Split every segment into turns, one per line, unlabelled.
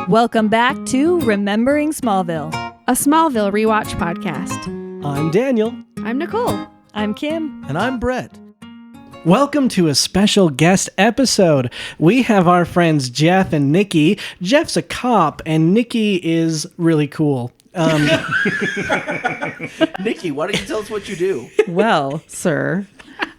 Welcome back to Remembering Smallville,
a Smallville rewatch podcast.
I'm Daniel.
I'm Nicole.
I'm Kim.
And I'm Brett.
Welcome to a special guest episode. We have our friends Jeff and Nicky. Jeff's a cop, and Nicky is really cool.
Nicky, why don't you tell us what you do?
Well, sir,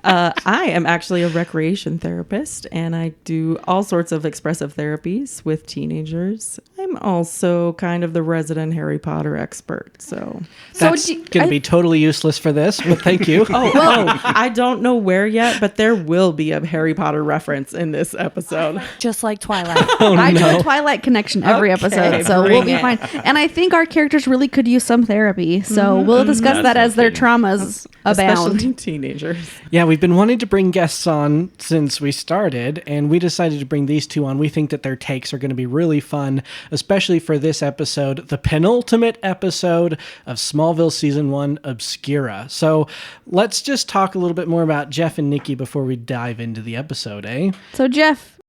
I am actually a recreation therapist, and I do all sorts of expressive therapies with teenagers. I'm also kind of the resident Harry Potter expert, so...
That's going to be totally useless for this, but thank you.
I don't know where yet, but there will be a Harry Potter reference in this episode.
Just like Twilight.
I do a Twilight connection every episode, so we'll be fine. And I think our characters really could use some therapy, so we'll discuss that as their traumas abound.
Especially teenagers.
Yeah, we've been wanting to bring guests on since we started, and we decided to bring these two on. We think that their takes are going to be really fun, especially for this episode, the penultimate episode of Smallville Season 1, Obscura. So let's just talk a little bit more about Jeff and Nicky before we dive into the episode, eh?
So Jeff,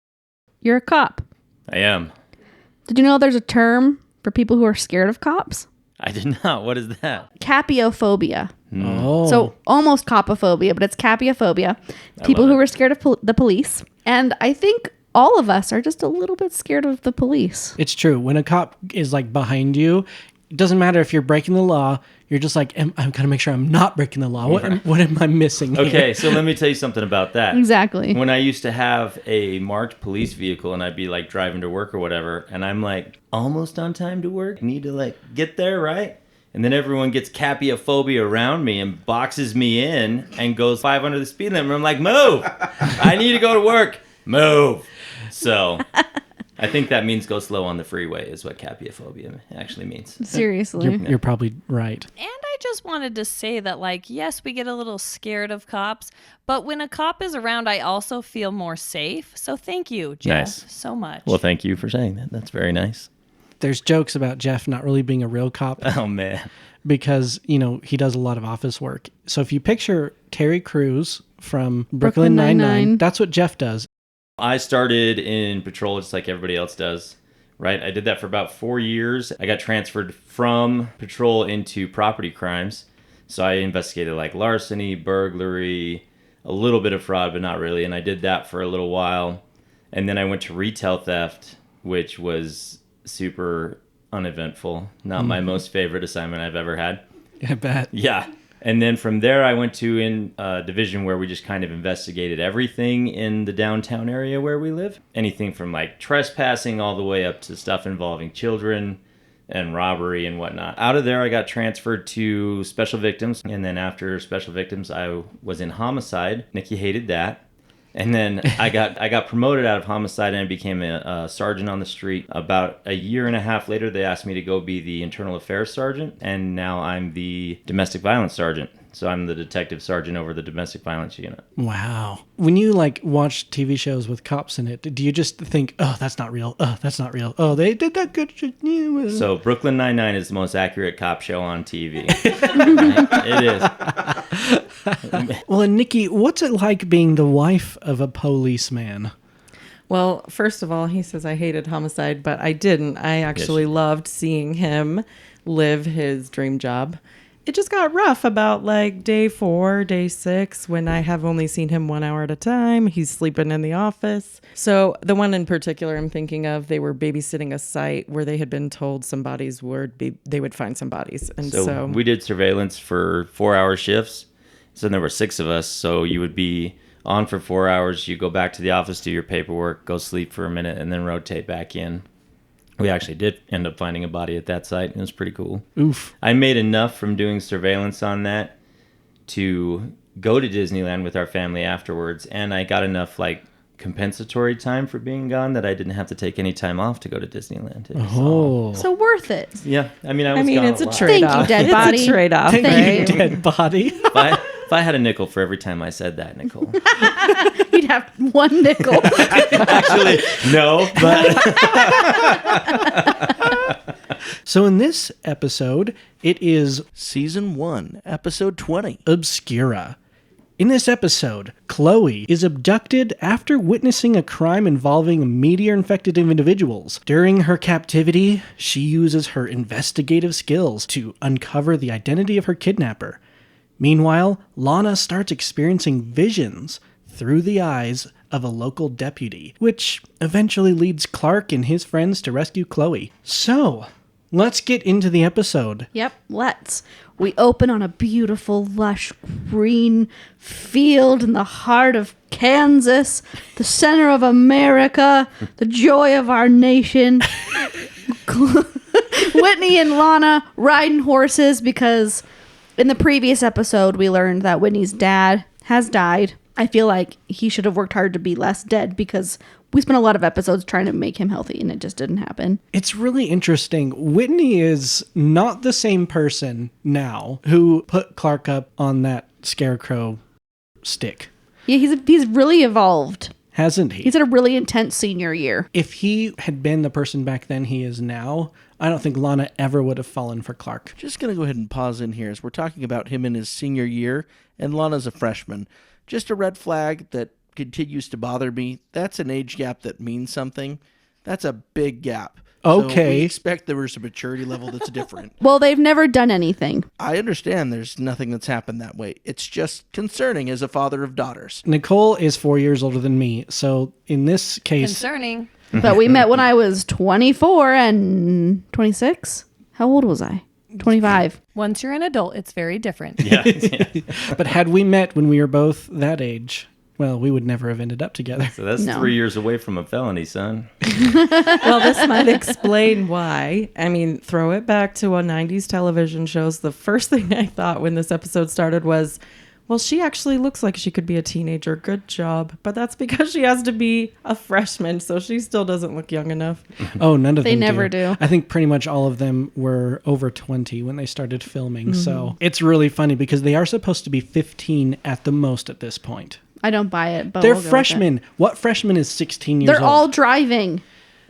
you're a cop.
I am.
Did you know there's a term for people who are scared of cops?
I did not. What is that?
Capiophobia.
Oh.
So almost copophobia, but it's capiophobia. People who are scared of the police. And I think all of us are just a little bit scared of the police.
It's true. When a cop is like behind you, it doesn't matter if you're breaking the law. You're just like, I'm going to make sure I'm not breaking the law. What am I missing here?
Okay, so let me tell you something about that.
Exactly.
When I used to have a marked police vehicle and I'd be like driving to work or whatever, and I'm like almost on time to work, need to like get there, right? And then everyone gets capiophobia around me and boxes me in and goes 5 under the speed limit. And I'm like, move! I need to go to work. Move! So... I think that means go slow on the freeway is what capiophobia actually means.
Seriously.
You're probably right.
And I just wanted to say that, like, yes, we get a little scared of cops, but when a cop is around, I also feel more safe. So thank you, Jeff, so much.
Well, thank you for saying that. That's very nice.
There's jokes about Jeff not really being a real cop.
Oh, man.
Because, he does a lot of office work. So if you picture Terry Crews from Brooklyn Nine-Nine, that's what Jeff does.
I started in patrol just like everybody else does, right? I did that for about 4 years. I got transferred from patrol into property crimes. So I investigated like larceny, burglary, a little bit of fraud, but not really. And I did that for a little while. And then I went to retail theft, which was super uneventful. Not my most favorite assignment I've ever had.
I bet.
Yeah. And then from there, I went to a division where we just kind of investigated everything in the downtown area where we live. Anything from like trespassing all the way up to stuff involving children and robbery and whatnot. Out of there, I got transferred to special victims. And then after special victims, I was in homicide. Nicky hated that. And then I got promoted out of homicide and I became a sergeant on the street. About a year and a half later, they asked me to go be the internal affairs sergeant. And now I'm the domestic violence sergeant. So I'm the detective sergeant over the domestic violence unit.
Wow. When you watch TV shows with cops in it, do you just think, oh, that's not real. Oh, that's not real. Oh, they did that good shit.
So Brooklyn Nine-Nine is the most accurate cop show on TV. Right? It is.
Well, and Nicky, what's it like being the wife of a policeman?
Well, first of all, he says I hated homicide, but I didn't. I actually loved seeing him live his dream job. It just got rough about like day 4, day 6, when I have only seen him 1 hour at a time. He's sleeping in the office. So the one in particular I'm thinking of, they were babysitting a site where they had been told some bodies they would find some bodies. And so
we did surveillance for 4-hour shifts. So there were 6 of us. So you would be on for 4 hours. You go back to the office, do your paperwork, go sleep for a minute, and then rotate back in. We actually did end up finding a body at that site. It was pretty cool.
Oof.
I made enough from doing surveillance on that to go to Disneyland with our family afterwards. And I got enough compensatory time for being gone that I didn't have to take any time off to go to Disneyland.
Oh.
So worth it.
Yeah. I mean, it's
a trade-off.
Thank you, dead body.
It's a trade-off.
Thank you, dead body.
If I had a nickel for every time I said that, Nicole.
You'd have 1 nickel.
Actually, no, but...
So in this episode, it is
Season 1, Episode 20.
Obscura. In this episode, Chloe is abducted after witnessing a crime involving meteor-infected individuals. During her captivity, she uses her investigative skills to uncover the identity of her kidnapper. Meanwhile, Lana starts experiencing visions through the eyes of a local deputy, which eventually leads Clark and his friends to rescue Chloe. So, let's get into the episode.
Yep, let's. We open on a beautiful, lush, green field in the heart of Kansas, the center of America, the joy of our nation. Whitney and Lana riding horses because in the previous episode, we learned that Whitney's dad has died. I feel like he should have worked hard to be less dead because we spent a lot of episodes trying to make him healthy and it just didn't happen.
It's really interesting. Whitney is not the same person now who put Clark up on that scarecrow stick.
Yeah, he's really evolved.
Hasn't he?
He's had a really intense senior year.
If he had been the person back then he is now, I don't think Lana ever would have fallen for Clark.
Just going to go ahead and pause in here as we're talking about him in his senior year and Lana's a freshman. Just a red flag that continues to bother me. That's an age gap that means something. That's a big gap.
Okay.
So we expect there was a maturity level that's different.
Well, they've never done anything.
I understand there's nothing that's happened that way. It's just concerning as a father of daughters.
Nicole is 4 years older than me, so in this case...
Concerning.
But we met when I was 24 and 26. How old was I? 25.
Once you're an adult, it's very different.
Yeah.
But had we met when we were both that age, well, we would never have ended up together.
So that's 3 years away from a felony, son.
Well, this might explain why. I mean, throw it back to a 90s television shows. The first thing I thought when this episode started was, well, she actually looks like she could be a teenager. Good job. But that's because she has to be a freshman, so she still doesn't look young enough.
Oh, none of them
They never do.
I think pretty much all of them were over 20 when they started filming. So it's really funny because they are supposed to be 15 at the most at this point.
I don't buy it, but
They're
we'll go with
freshmen.
it.
What freshman is 16 years
They're
old?
all driving.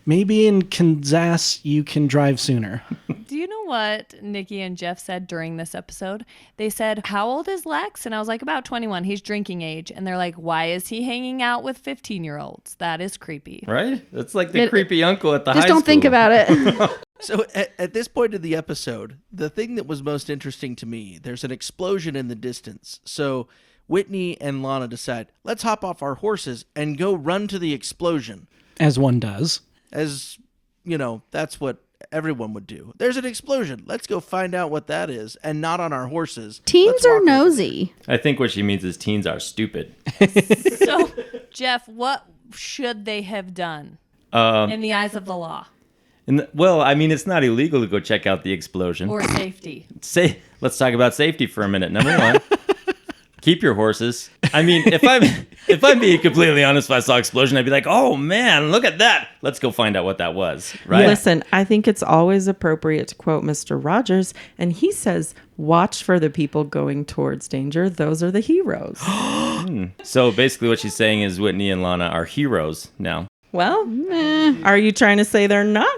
Maybe in Kansas you can drive sooner.
Do you know what Nicky and Jeff said during this episode? They said, how old is Lex? And I was like, about 21. He's drinking age. And they're like, why is he hanging out with 15-year-olds? That is creepy.
Right? That's like the creepy uncle at the high
Just
school.
don't think about it.
So at this point in the episode, the thing that was most interesting to me, there's an explosion in the distance. So Whitney and Lana decide, let's hop off our horses and go run to the explosion.
As one does.
As, you know, that's what everyone would do. There's an explosion. Let's go find out what that is, and not on our horses.
Teens
Let's
are
walk over
nosy.
I think what she means is teens are stupid.
So, Jeff, what should they have done in the eyes of the law
Well, I mean, it's not illegal to go check out the explosion.
or safety?
Let's talk about safety for a minute. Number one, keep your horses. I mean, if I'm being completely honest, if I saw an explosion, I'd be like, oh man, look at that. Let's go find out what that was. Right?
Listen, I think it's always appropriate to quote Mr. Rogers, and he says, watch for the people going towards danger. Those are the heroes.
So basically what she's saying is Whitney and Lana are heroes now.
Well, are you trying to say they're not?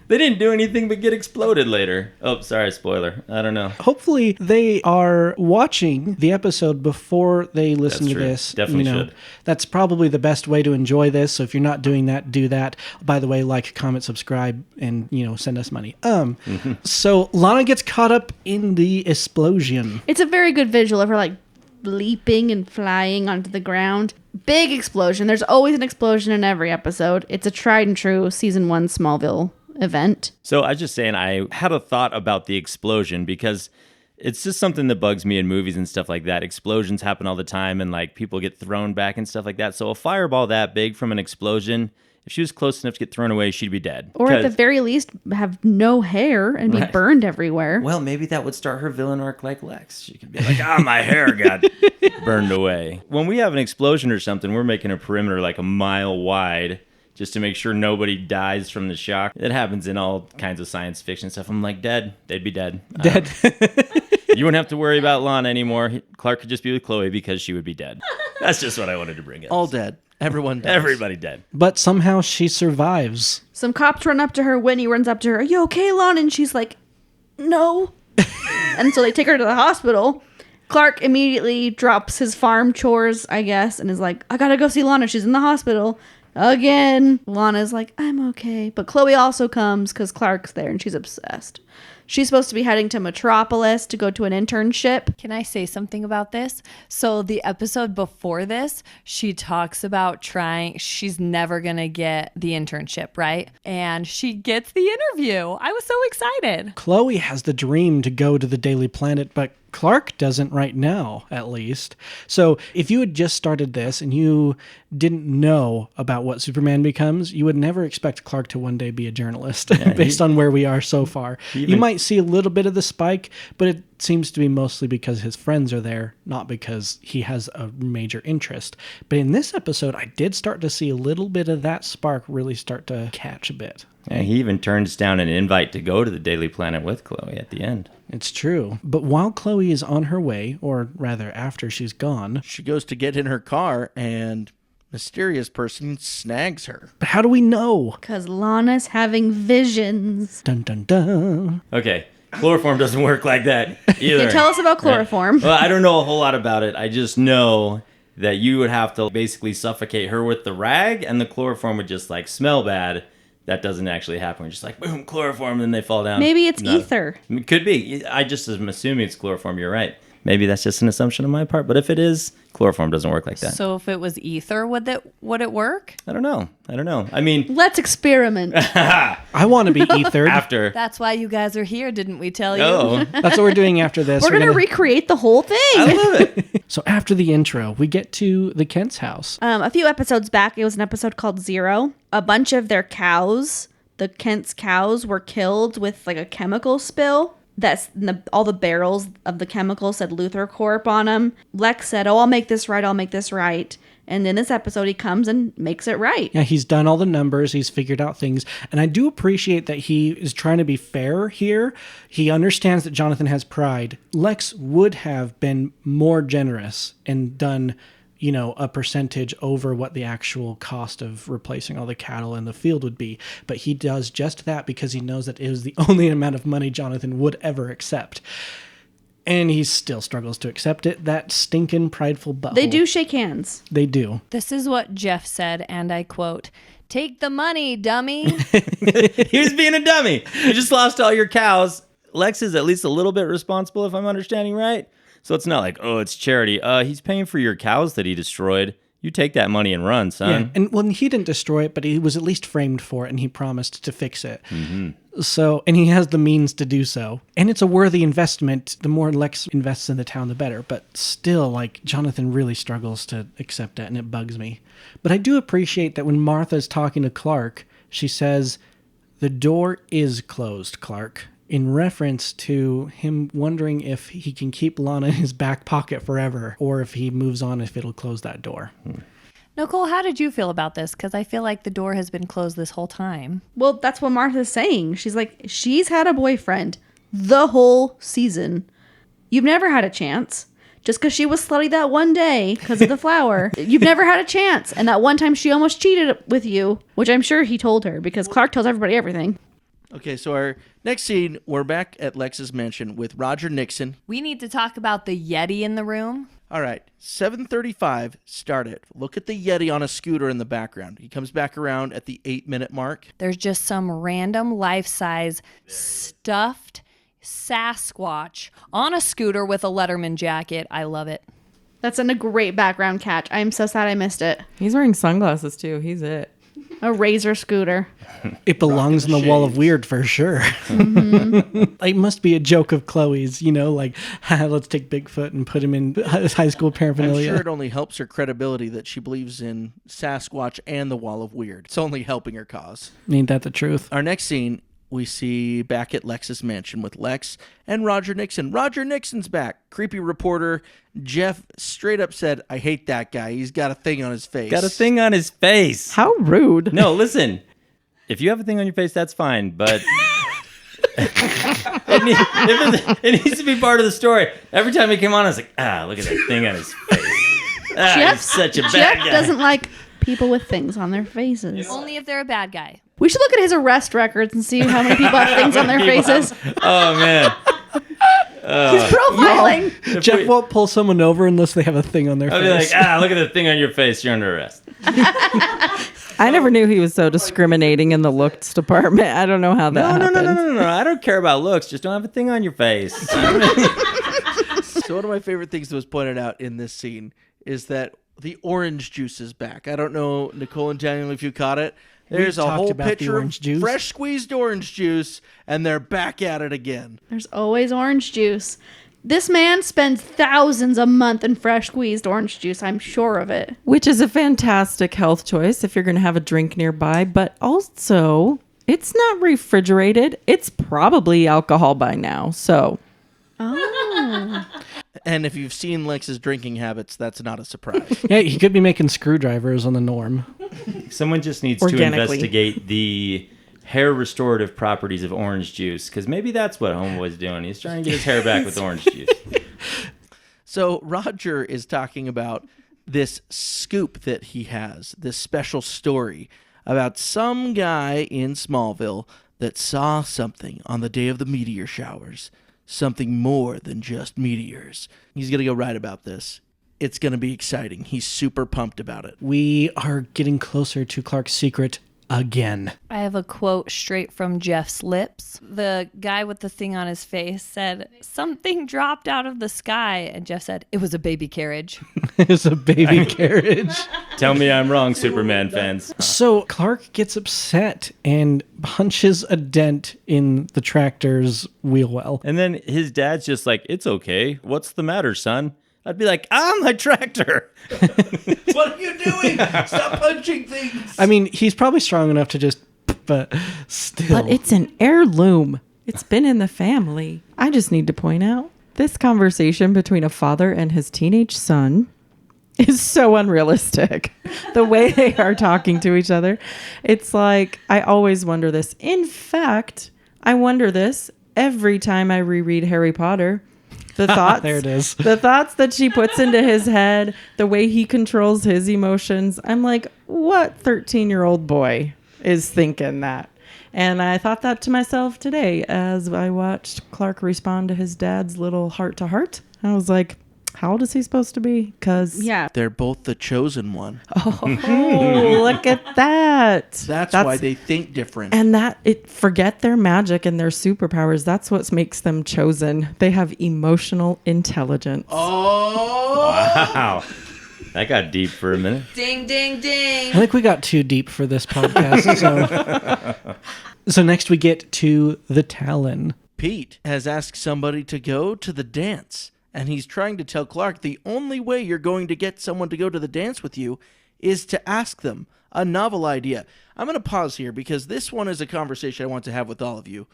They didn't do anything but get exploded later. Oh, sorry, spoiler. I don't know.
Hopefully they are watching the episode before they listen
That's
to
true.
this.
Definitely should.
That's probably the best way to enjoy this. So if you're not doing that, do that. By the way, like, comment, subscribe, and, send us money. So Lana gets caught up in the explosion.
It's a very good visual of her leaping and flying onto the ground. Big explosion. There's always an explosion in every episode. It's a tried and true season 1 Smallville event.
So I was just saying, I had a thought about the explosion because it's just something that bugs me in movies and stuff like that. Explosions happen all the time and people get thrown back and stuff like that. So a fireball that big from an explosion, if she was close enough to get thrown away, she'd be dead.
Or at the very least, have no hair and be burned everywhere.
Well, maybe that would start her villain arc like Lex. She could be like, my hair got burned away. When we have an explosion or something, we're making a perimeter a mile wide just to make sure nobody dies from the shock. It happens in all kinds of science fiction stuff. I'm like, dead. They'd be dead.
Dead.
You wouldn't have to worry about Lana anymore. Clark could just be with Chloe because she would be dead. That's just what I wanted to bring up.
All dead. Everyone dies.
Everybody dead.
But somehow she survives.
Some cops run up to her. Whitney runs up to her. Are you okay, Lana? And she's like, no. And so they take her to the hospital. Clark immediately drops his farm chores, I guess, and is like, I gotta go see Lana. She's in the hospital. Again. Lana's like, I'm okay. But Chloe also comes because Clark's there and she's obsessed. She's supposed to be heading to Metropolis to go to an internship.
Can I say something about this? So the episode before this, she talks about she's never going to get the internship, right? And she gets the interview. I was so excited.
Chloe has the dream to go to the Daily Planet, but Clark doesn't right now, at least. So if you had just started this and you didn't know about what Superman becomes, you would never expect Clark to one day be a journalist based on where we are so far. You might see a little bit of the spike, but it seems to be mostly because his friends are there, not because he has a major interest. But in this episode, I did start to see a little bit of that spark really start to catch a bit.
Yeah, he even turns down an invite to go to the Daily Planet with Chloe at the end.
It's true. But while Chloe is on her way, or rather after she's gone,
She goes to get in her car and mysterious person snags her.
but how do we know?
Because Lana's having visions.
Dun dun dun.
Okay, chloroform doesn't work like that either.
Okay, tell us about chloroform.
Well, I don't know a whole lot about it. I just know that you would have to basically suffocate her with the rag, and the chloroform would just like smell bad. That doesn't actually happen. We're just like, boom, chloroform, and then they fall down.
Maybe it's ether.
It could be. I just am assuming it's chloroform. You're right. Maybe that's just an assumption on my part. But if it is, chloroform doesn't work like that.
So if it was ether, would it work?
I don't know. I mean,
Let's experiment.
I want to be ethered.
after.
That's why you guys are here, didn't we tell you?
Oh,
That's what we're doing after this.
We're going to recreate the whole thing.
I love it.
So after the intro, we get to the Kent's house.
A few episodes back, it was an episode called Zero. A bunch of their cows, the Kent's cows, were killed with like a chemical spill. All the barrels of the chemical said Luthor Corp on them. Lex said, I'll make this right. And in this episode, he comes and makes it right.
Yeah, he's done all the numbers. He's figured out things. And I do appreciate that he is trying to be fair here. He understands that Jonathan has pride. Lex would have been more generous and done, a percentage over what the actual cost of replacing all the cattle in the field would be. But he does just that because he knows that it is the only amount of money Jonathan would ever accept. And he still struggles to accept it. That stinking prideful butthole.
They do shake hands.
They do.
This is what Jeff said, and I quote, "Take the money, dummy."
He was being a dummy. You just lost all your cows. Lex is at least a little bit responsible, if I'm understanding right. So it's not like, oh, it's charity. He's paying for your cows that he destroyed. You take that money and run, son.
Yeah. And he didn't destroy it, but he was at least framed for it, and he promised to fix it.
Mm-hmm.
So, and he has the means to do so. And it's a worthy investment. The more Lex invests in the town, the better. But still, Jonathan really struggles to accept that, and it bugs me. But I do appreciate that when Martha's talking to Clark, she says, "The door is closed, Clark," in reference to him wondering if he can keep Lana in his back pocket forever, or if he moves on, if it'll close that door.
Nicole, how did you feel about this? Because I feel like the door has been closed this whole time.
Well, that's what Martha's saying. She's like, she's had a boyfriend the whole season. You've never had a chance. Just because she was slutty that one day because of the flower. You've never had a chance. And that one time she almost cheated with you, which I'm sure he told her because Clark tells everybody everything.
Okay, so our next scene, we're back at Lex's mansion with Roger Nixon.
We need to talk about the Yeti in the room.
All right, 7:35, start it. Look at the Yeti on a scooter in the background. He comes back around at the 8-minute mark.
There's just some random life-size stuffed Sasquatch on a scooter with a Letterman jacket. I love it.
That's a great background catch. I'm so sad I missed it.
He's wearing sunglasses too. He's it.
A razor scooter.
It belongs in the wall of weird for sure.
Mm-hmm.
It must be a joke of Chloe's, let's take Bigfoot and put him in high school
I'm
paraphernalia.
sure it only helps her credibility that she believes in Sasquatch and the Wall of Weird. It's only helping her cause.
Ain't that the truth?
Our next scene, we see back at Lex's mansion with Lex and Roger Nixon. Roger Nixon's back. Creepy reporter Jeff straight up said, "I hate that guy. He's got a thing on his face."
Got a thing on his face.
How rude.
No, listen. If you have a thing on your face, that's fine, but it needs to be part of the story. Every time he came on, I was like, look at that thing on his face. He's such a bad
Jeff
guy.
doesn't like people with things on their faces.
Only if they're a bad guy.
We should look at his arrest records and see how many people have things on their faces.
Oh, man.
Profiling.
Jeff won't pull someone over unless they have a thing on their
I'll be
face.
like, look at the thing on your face. You're under arrest.
I never knew he was so discriminating in the looks department. I don't know how that happened.
No. I don't care about looks. Just don't have a thing on your face.
So one of my favorite things that was pointed out in this scene is that the orange juice is back. I don't know, Nicole and Daniel, if you caught it. There's a
talked
whole
about the
pitcher
orange
of
juice.
fresh squeezed orange juice, and they're back at it again.
There's always orange juice. This man spends thousands a month in fresh squeezed orange juice. I'm sure of it.
Which is a fantastic health choice if you're going to have a drink nearby. But also, it's not refrigerated. It's probably alcohol by now. So,
And if you've seen Lex's drinking habits, that's not a surprise.
Yeah, he could be making screwdrivers on the Norm.
Someone just needs to
Organically.
investigate the hair restorative properties of orange juice, because maybe that's what Homeboy's doing. He's trying to get his hair back with orange juice.
So Roger is talking about this scoop that he has, this special story about some guy in Smallville that saw something on the day of the meteor showers. Something more than just meteors. He's going to go write about this. It's going to be exciting. He's super pumped about it.
We are getting closer to Clark's secret again.
I have a quote straight from Jeff's lips. The guy with the thing on his face said, "Something dropped out of the sky." And Jeff said, "It was a baby carriage."
It's a baby carriage.
Tell me I'm wrong, Superman fans.
So Clark gets upset and punches a dent in the tractor's wheel well.
And then his dad's just like, "It's okay. What's the matter, son?" I'd be like, my tractor.
What are you doing? Stop punching things.
I mean, he's probably strong enough to just, but still.
but it's an heirloom. It's been in the family. I just need to point out this conversation between a father and his teenage son is so unrealistic. The way they are talking to each other. It's like, I always wonder this. In fact, I wonder this every time I reread Harry Potter. The thoughts,
There it is.
The thoughts that she puts into his head, the way he controls his emotions. I'm like, what 13-year-old boy is thinking that? And I thought that to myself today as I watched Clark respond to his dad's little heart-to-heart. I was like, how old is he supposed to be? Because
They're both the chosen one.
oh, look at that.
That's why they think different.
And forget their magic and their superpowers. That's what makes them chosen. They have emotional intelligence.
Oh!
Wow. That got deep for a minute.
Ding, ding, ding.
I think we got too deep for this podcast. So next we get to the Talon.
Pete has asked somebody to go to the dance. And he's trying to tell Clark the only way you're going to get someone to go to the dance with you is to ask them. A novel idea. I'm going to pause here because this one is a conversation I want to have with all of you.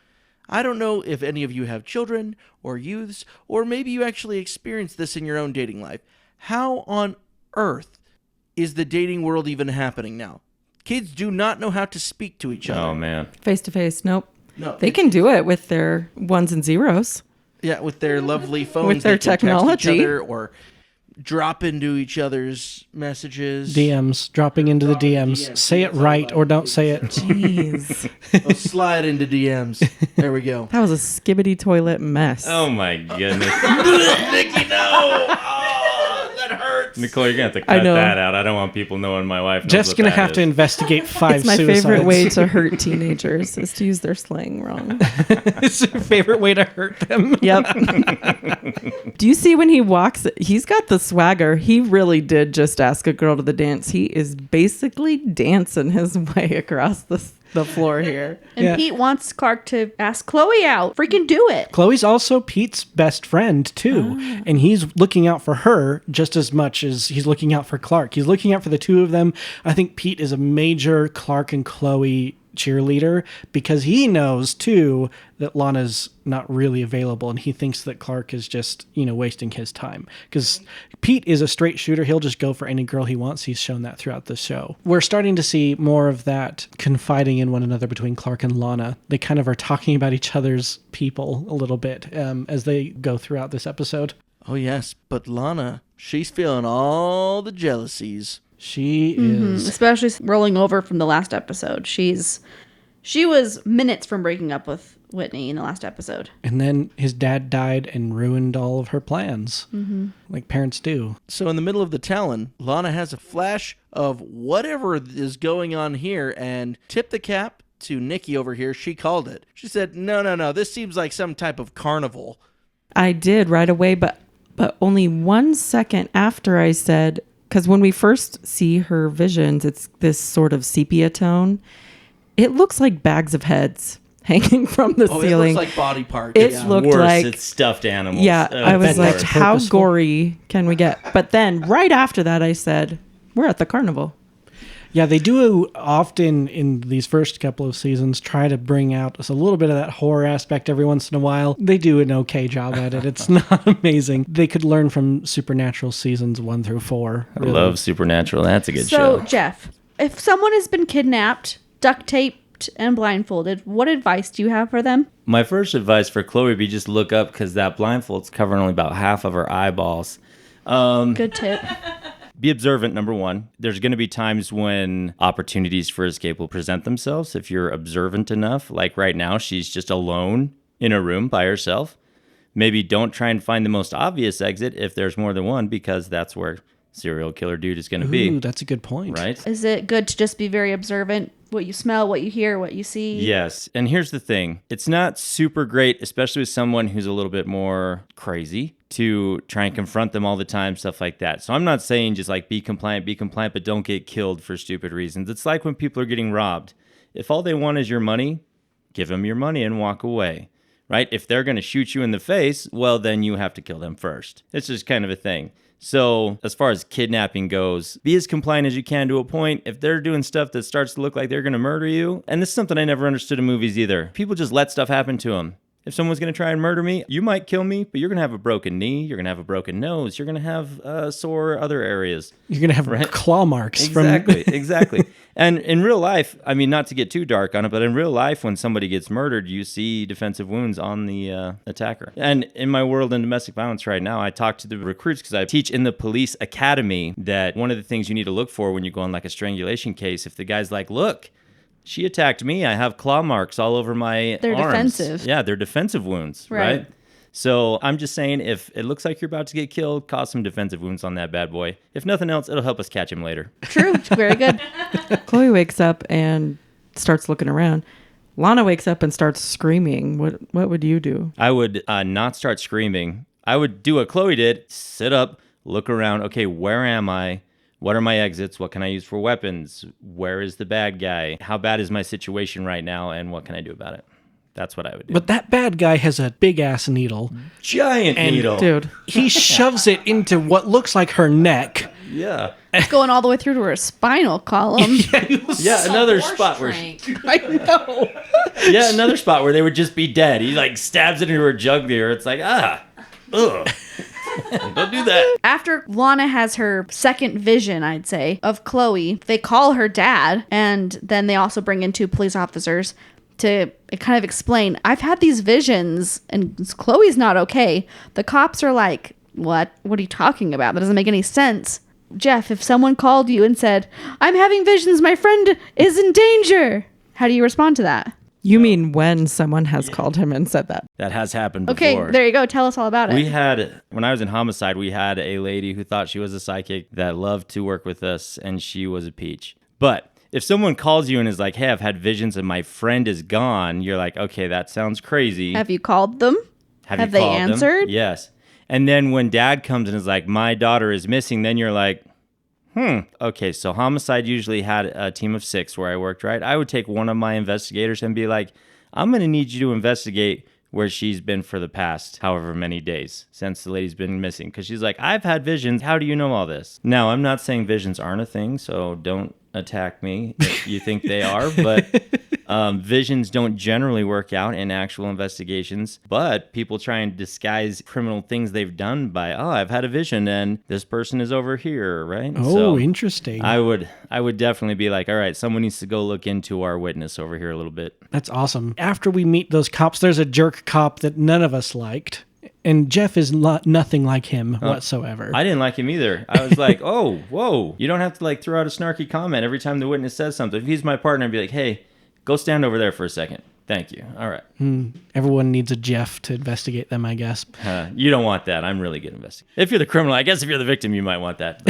I don't know if any of you have children or youths, or maybe you actually experienced this in your own dating life. How on earth is the dating world even happening now? Kids do not know how to speak to each other.
Oh, man.
Face-to-face, nope.
No,
They can do it with their ones and zeros.
Yeah, with their lovely phones.
With their
they can text
technology.
each other or drop into each other's messages.
DMs, dropping into the DMs. Say it right or don't say it.
Jeez.
Oh, slide into DMs. There we go.
That was a skibbity toilet mess.
Oh, my goodness.
Nicky, no! Oh, that hurts.
Nicole, you're going to have to
I
cut
know.
that out. I don't want people knowing my wife knows
Jeff's
what
going to
that
have to
is.
investigate 5
It's my
suicides.
favorite way to hurt teenagers is to use their slang wrong.
It's your favorite way to hurt them.
Yep. Do you see when he walks? He's got the swagger. He really did just ask a girl to the dance. He is basically dancing his way across the floor here.
And
Yeah.
Pete wants Clark to ask Chloe out. Freaking do it.
Chloe's also Pete's best friend, too. And he's looking out for her just as much as he's looking out for Clark. He's looking out for the two of them. I think Pete is a major Clark and Chloe cheerleader because he knows, too, that Lana's not really available. And he thinks that Clark is just, wasting his time. Because Pete is a straight shooter. He'll just go for any girl he wants. He's shown that throughout the show. We're starting to see more of that confiding in one another between Clark and Lana. They kind of are talking about each other's people a little bit as they go throughout this episode.
Oh, yes, but Lana, she's feeling all the jealousies.
She is.
Especially rolling over from the last episode. She's She was minutes from breaking up with Whitney in the last episode.
And then his dad died and ruined all of her plans, like parents do.
So in the middle of the Talon, Lana has a flash of whatever is going on here and tip the cap to Nicky over here. She called it. She said, no, this seems like some type of carnival.
I did right away, but only 1 second after I said, because when we first see her visions, it's this sort of sepia tone. It looks like bags of heads hanging from the ceiling.
It looks like body parts.
It looked
Worse,
like
it's stuffed animals.
Yeah, I was like,
that's
how
purposeful.
gory can we get? But then right after that, I said, we're at the carnival.
Yeah, they do often in these first couple of seasons try to bring out just a little bit of that horror aspect every once in a while. They do an okay job at it. It's not amazing. They could learn from Supernatural seasons 1 through 4.
I love Supernatural. That's a good
So,
show.
Jeff, if someone has been kidnapped, duct taped, and blindfolded, what advice do you have for them?
My first advice for Chloe would be just look up because that blindfold's covering only about half of her eyeballs.
Good tip.
Be observant, number one. There's going to be times when opportunities for escape will present themselves if you're observant enough. Like right now, she's just alone in a room by herself. Maybe don't try and find the most obvious exit if there's more than one, because that's where serial killer dude is going to be.
Ooh, that's a good point.
Right?
Is it good to just be very observant? What you smell, what you hear, what you see?
Yes. And here's the thing. It's not super great, especially with someone who's a little bit more crazy, to try and confront them all the time, stuff like that. So I'm not saying just like be compliant, but don't get killed for stupid reasons. It's like when people are getting robbed. If all they want is your money, give them your money and walk away, right? If they're going to shoot you in the face, well, then you have to kill them first. It's just kind of a thing. So as far as kidnapping goes, be as compliant as you can to a point. If they're doing stuff that starts to look like they're going to murder you, and this is something I never understood in movies either. People just let stuff happen to them. If someone's going to try and murder me, you might kill me, but you're going to have a broken knee, you're going to have a broken nose, you're going to have sore other areas.
You're going to have claw marks from...
Exactly. And in real life, I mean, not to get too dark on it, but in real life, when somebody gets murdered, you see defensive wounds on the attacker. And in my world in domestic violence right now, I talk to the recruits because I teach in the police academy that one of the things you need to look for when you go on like a strangulation case, if the guy's like, look, she attacked me, I have claw marks all over my
They're
arms.
defensive.
Yeah, they're defensive wounds,
Right.
right? So I'm just saying, if it looks like you're about to get killed, cause some defensive wounds on that bad boy. If nothing else, it'll help us catch him later.
True. Very good.
Chloe wakes up and starts looking around. Lana wakes up and starts screaming. What would you do?
I would not start screaming. I would do what Chloe did, sit up, look around. Okay, where am I? What are my exits? What can I use for weapons? Where is the bad guy? How bad is my situation right now? And what can I do about it? That's what I would do.
But that bad guy has a big-ass needle.
Giant needle.
Dude.
He shoves it into what looks like her neck.
Yeah.
It's going all the way through to her spinal column.
Yeah, another spot where...
I know.
Yeah, another spot where they would just be dead. He like stabs it into her jugular. It's like, ugh. Don't do that.
After Lana has her second vision, I'd say, of Chloe, they call her dad, and then they also bring in 2 police officers to kind of explain, I've had these visions, and Chloe's not okay. The cops are like, what? What are you talking about? That doesn't make any sense. Jeff, if someone called you and said, I'm having visions, my friend is in danger, how do you respond to that?
You mean when someone has called him and said that?
That has happened before.
Okay, there you go. Tell us all about
We
it.
had, when I was in homicide, we had a lady who thought she was a psychic that loved to work with us, and she was a peach. But if someone calls you and is like, hey, I've had visions and my friend is gone, you're like, okay, that sounds crazy.
Have you called them?
Have
Have
you
they
called them?
answered?
Yes. And then when dad comes and is like, my daughter is missing, then you're like, okay, so homicide usually had a team of 6 where I worked, right? I would take one of my investigators and be like, I'm going to need you to investigate where she's been for the past however many days since the lady's been missing. Because she's like, I've had visions. How do you know all this? Now, I'm not saying visions aren't a thing, so don't attack me if you think they are. But visions don't generally work out in actual investigations. But people try and disguise criminal things they've done by, I've had a vision and this person is over here, right?
Oh,
So
interesting.
I would definitely be like, all right, someone needs to go look into our witness over here a little bit.
That's awesome. After we meet those cops, there's a jerk cop that none of us liked. And Jeff is nothing like him whatsoever.
I didn't like him either. I was like, oh, whoa. You don't have to like throw out a snarky comment every time the witness says something. If he's my partner, I'd be like, hey, Go stand over there for a second. Thank you. All right.
Everyone needs a Jeff to investigate them, I guess.
You don't want that. I'm really good at investigating. If you're the criminal, I guess if you're the victim, you might want that.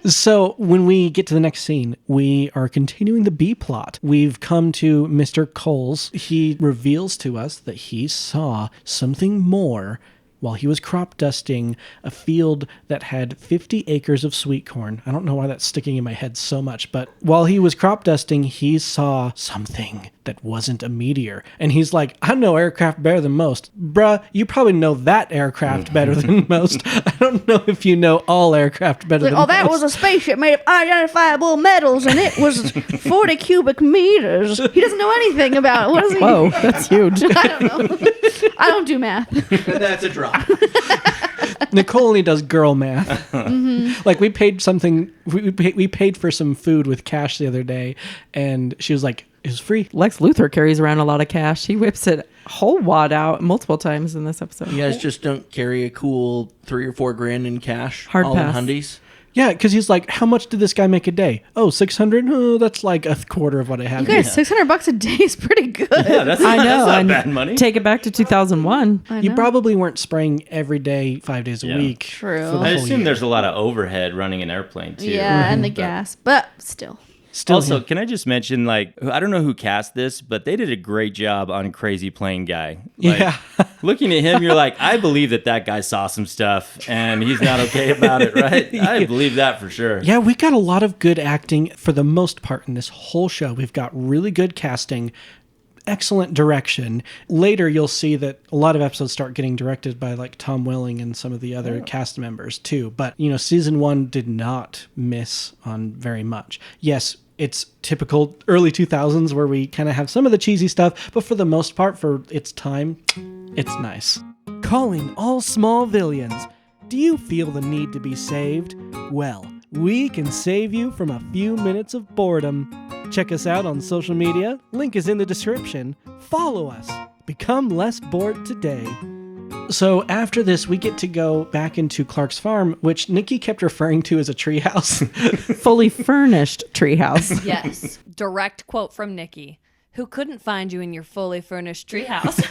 So when we get to the next scene, we are continuing the B plot. We've come to Mr. Coles. He reveals to us that he saw something more while he was crop dusting a field that had 50 acres of sweet corn. I don't know why that's sticking in my head so much, but while he was crop dusting, he saw something that wasn't a meteor. And he's like, I know aircraft better than most. Bruh, you probably know that aircraft better than most. I don't know if you know all aircraft better than most.
That was a spaceship made of identifiable metals, and it was 40 cubic meters. He doesn't know anything about it. What is he?
Whoa, that's huge.
I don't know. I don't do math.
And that's a drop.
Nicole only does girl math. Like we paid something, we paid for some food with cash the other day, and she was like, it was free.
Lex Luthor carries around a lot of cash. He whips it whole wad out multiple times in this episode.
You guys just don't carry a cool $3 or $4 grand in cash?
Hard
all
pass.
in hundies?
Yeah, because he's like, how much did this guy make a day? Oh, 600? Oh, that's like a quarter of what I have.
You guys, $600 a day is pretty good.
Yeah, that's,
I know.
that's not
and
bad money.
Take it back to 2001.
You probably weren't spraying every day, 5 days a
Yeah.
week.
True.
for the
I
whole
assume
year.
there's a lot of overhead running an airplane too.
Yeah, and the gas. But still.
Still,
Also,
yeah.
can I just mention, like, I don't know who cast this, but they did a great job on Crazy Plane Guy. Like,
Yeah.
looking at him, you're like, I believe that guy saw some stuff and he's not okay about it, right? I believe that for sure.
Yeah, we got a lot of good acting for the most part in this whole show. We've got really good casting, excellent direction. Later, you'll see that a lot of episodes start getting directed by like Tom Welling and some of the other cast members too. But, you know, season 1 did not miss on very much. Yes, it's typical early 2000s where we kind of have some of the cheesy stuff, but for the most part, for its time, it's nice. Calling all Smallvillians. Do you feel the need to be saved? Well, we can save you from a few minutes of boredom. Check us out on social media. Link is in the description. Follow us. Become less bored today. So after this, we get to go back into Clark's farm, which Nicky kept referring to as a treehouse.
Fully furnished treehouse.
Yes. Direct quote from Nicky, who couldn't find you in your fully furnished treehouse.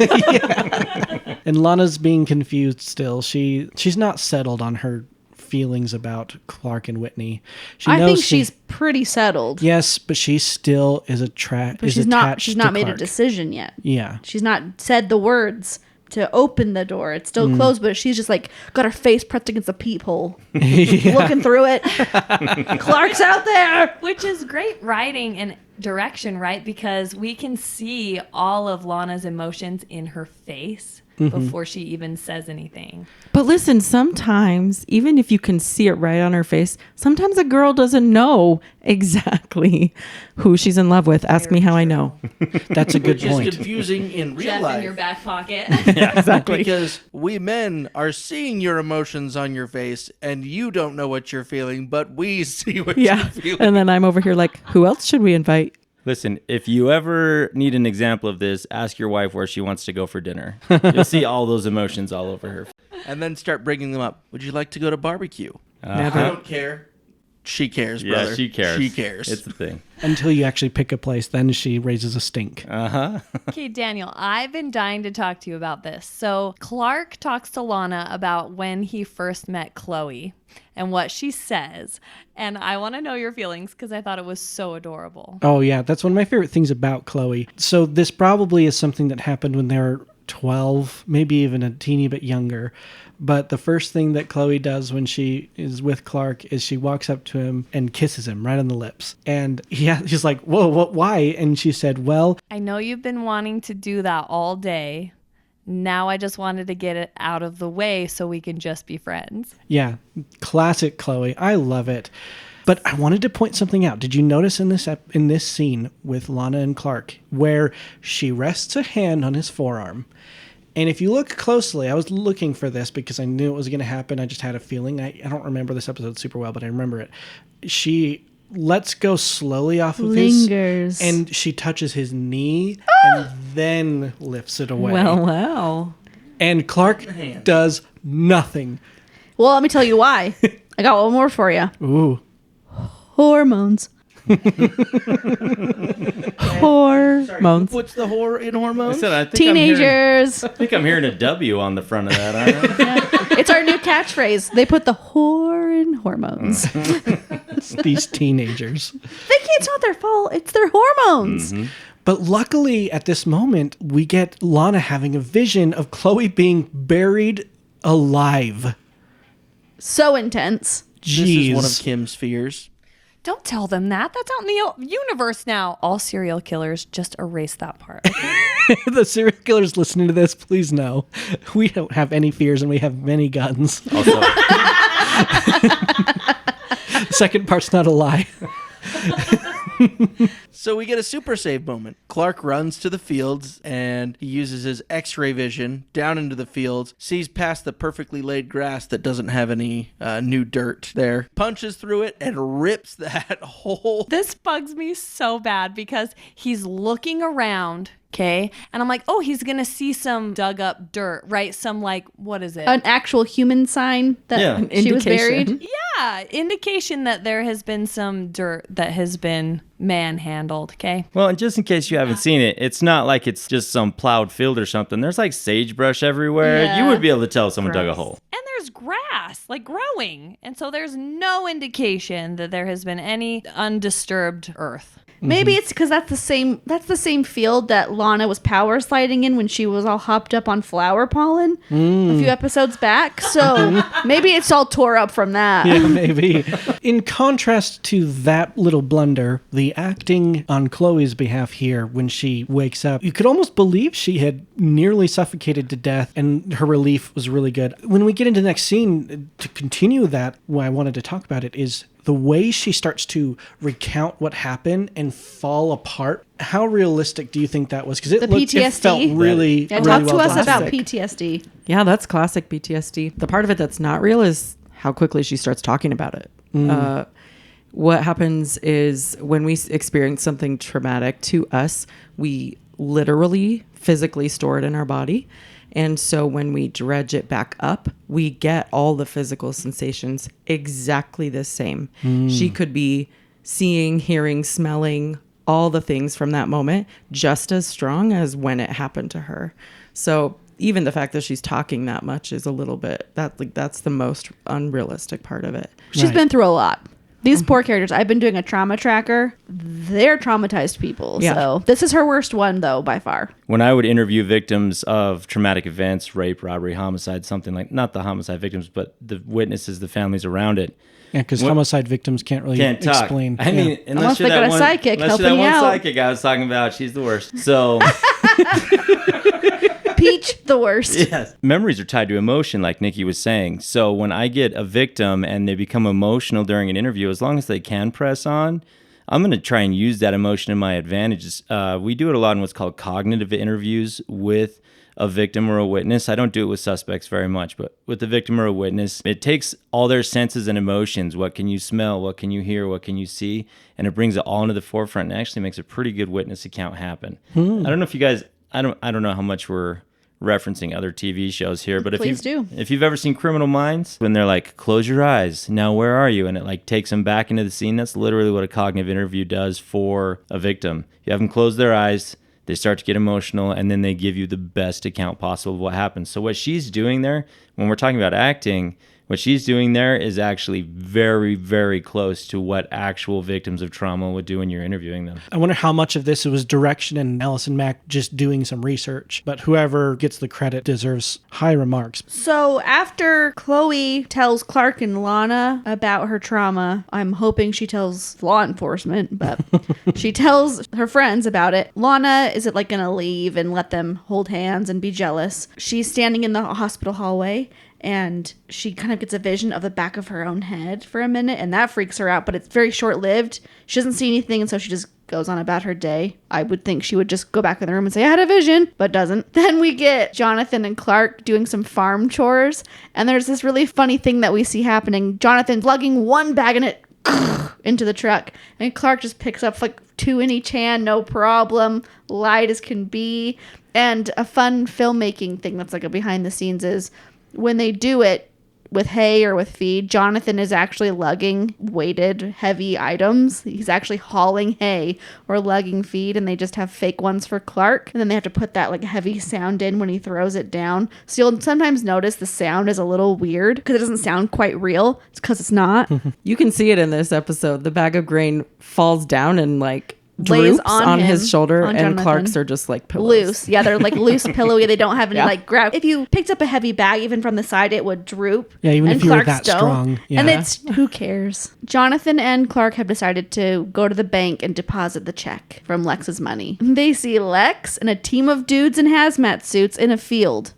And Lana's being confused still. She's not settled on her feelings about Clark and Whitney.
I think she's pretty settled.
Yes, but she still is
But
is
she's
attached
not
to
made a
Clark.
decision yet.
Yeah.
She's not said the words to open the door. It's still closed, but she's just like got her face pressed against a peephole, looking through it. Clark's out there.
Which is great writing and direction, right? Because we can see all of Lana's emotions in her face before she even says anything.
But listen, sometimes, even if you can see it right on her face, sometimes a girl doesn't know exactly who she's in love with. Ask me how I know.
That's a good
Which is
point.
confusing in real
Jeff
life.
in your back pocket.
Yeah, exactly.
Because we men are seeing your emotions on your face and you don't know what you're feeling, but we see what
Yeah.
you're feeling.
And then I'm over here like, who else should we invite?
Listen, if you ever need an example of this, ask your wife where she wants to go for dinner. You'll see all those emotions all over her.
And then start bringing them up. Would you like to go to barbecue?
Never.
I don't care. She cares, brother.
Yeah, she cares.
She cares.
It's the thing.
Until you actually pick a place, then she raises a stink.
Okay, Daniel, I've been dying to talk to you about this. So Clark talks to Lana about when he first met Chloe and what she says. And I want to know your feelings because I thought it was so adorable.
Oh, yeah. That's one of my favorite things about Chloe. So this probably is something that happened when they were 12, maybe even a teeny bit younger. But the first thing that Chloe does when she is with Clark is she walks up to him and kisses him right on the lips. And he's like, whoa, what, why? And she said, well,
I know you've been wanting to do that all day. Now I just wanted to get it out of the way so we can just be friends.
yeah, classic Chloe. I love it. But I wanted to point something out. Did you notice in this scene with Lana and Clark where she rests a hand on his forearm? And if you look closely, I was looking for this because I knew it was going to happen. I just had a feeling. I don't remember this episode super well, but I remember it. She lets go slowly off of
Lingers.
and she touches his knee and then lifts it away.
Well.
And Clark does nothing.
Well, let me tell you why. I got one more for you.
Ooh.
Hormones.
Hormones.
What's the horror in hormones?
I said, I think
Teenagers.
I think I'm hearing a W on the front of that. Aren't I?
It's our new catchphrase. They put the whore in hormones.
It's these teenagers.
It's not their fault. It's their hormones.
But luckily, at this moment, we get Lana having a vision of Chloe being buried alive.
So intense.
This
Jeez.
is one of Kim's fears.
Don't tell them that. That's out in the universe now. All serial killers, just erase that part.
The serial killers listening to this, please know. We don't have any fears and we have many guns.
Also,
The second part's not a lie.
So we get a super save moment. Clark runs to the fields and he uses his x-ray vision down into the fields, sees past the perfectly laid grass that doesn't have any new dirt there, punches through it and rips that whole...
This bugs me so bad because he's looking around, okay? And I'm like, oh, he's going to see some dug up dirt, right? Some like, what is it?
An actual human sign that
Yeah.
she was
Indication.
buried.
Yeah, indication that there has been some dirt that has been manhandled, okay?
well, and just in case you haven't seen it, it's not like it's just some plowed field or something. There's like sagebrush everywhere.
Yeah.
You would be able to tell someone dug a
Gross.
hole.
And there's grass, like growing. And so there's no indication that there has been any undisturbed earth.
Maybe it's because that's the same field that Lana was power sliding in when she was all hopped up on flower pollen a few episodes back. So maybe it's all tore up from that.
Yeah, maybe. In contrast to that little blunder, the acting on Chloe's behalf here when she wakes up, you could almost believe she had nearly suffocated to death and her relief was really good. When we get into the next scene, to continue that, why I wanted to talk about it is the way she starts to recount what happened and fall apart. How realistic do you think that was? Because it
PTSD?
felt really,
Yeah,
really
talk to
well
us
done.
about
Classic.
PTSD.
Yeah, that's classic PTSD. The part of it that's not real is how quickly she starts talking about it. What happens is when we experience something traumatic to us, we literally physically store it in our body. And so when we dredge it back up, we get all the physical sensations exactly the same. She could be seeing, hearing, smelling, all the things from that moment just as strong as when it happened to her. So even the fact that she's talking that much is a little bit, that's the most unrealistic part of it.
She's
Right.
been through a lot. These poor characters. I've been doing a trauma tracker. They're traumatized people.
Yeah.
So this is her worst one, though, by far.
When I would interview victims of traumatic events, rape, robbery, homicide, something like, not the homicide victims, but the witnesses, the families around it,
Yeah, because homicide victims can't really
can't talk.
explain.
I mean,
Unless
unless
they
you're
got
that
a
one
psychic
unless you're
helping
that
you
one
out.
psychic I was talking about, she's the worst. So
Peach, the worst.
yes. Memories are tied to emotion, like Nicky was saying. So when I get a victim and they become emotional during an interview, as long as they can press on, I'm going to try and use that emotion in my advantages. We do it a lot in what's called cognitive interviews with a victim or a witness. I don't do it with suspects very much, but with the victim or a witness, it takes all their senses and emotions. What can you smell? What can you hear? What can you see? And it brings it all into the forefront and actually makes a pretty good witness account happen. I don't know if you guys, I don't know how much we're referencing other TV shows here, but
Please do.
if you've ever seen Criminal Minds, when they're like, close your eyes, now where are you? And it like takes them back into the scene. That's literally what a cognitive interview does for a victim. You have them close their eyes, they start to get emotional, and then they give you the best account possible of what happens. So what she's doing there, when we're talking about acting, what she's doing there is actually very, very close to what actual victims of trauma would do when you're interviewing them.
I wonder how much of this was direction and Allison Mack just doing some research. But whoever gets the credit deserves high remarks.
So after Chloe tells Clark and Lana about her trauma, I'm hoping she tells law enforcement, but she tells her friends about it. Lana isn't like gonna leave and let them hold hands and be jealous. She's standing in the hospital hallway and she kind of gets a vision of the back of her own head for a minute, and that freaks her out, but it's very short-lived. She doesn't see anything, and so she just goes on about her day. I would think she would just go back in the room and say, I had a vision, but doesn't. Then we get Jonathan and Clark doing some farm chores, and there's this really funny thing that we see happening. Jonathan's lugging one bag and it into the truck, and Clark just picks up like 2 in each hand, no problem, light as can be. And a fun filmmaking thing that's like a behind the scenes is when they do it, with hay or with feed, Jonathan is actually lugging weighted, heavy items. He's actually hauling hay or lugging feed, and they just have fake ones for Clark. And then they have to put that like heavy sound in when he throws it down. So you'll sometimes notice the sound is a little weird because it doesn't sound quite real. It's because it's not.
You can see it in this episode. The bag of grain falls down and like
Lays
droops
on
on
him,
his shoulder,
on
and
Jonathan.
Clark's are just like pillows.
Loose. Yeah, they're like loose, pillowy. They don't have any
Yeah.
like grab. If you picked up a heavy bag, even from the side, it would droop.
Yeah, even
and
if you were
Clark's
that
don't.
strong. Yeah.
And it's, who cares? Jonathan and Clark have decided to go to the bank and deposit the check from Lex's money. They see Lex and a team of dudes in hazmat suits in a field.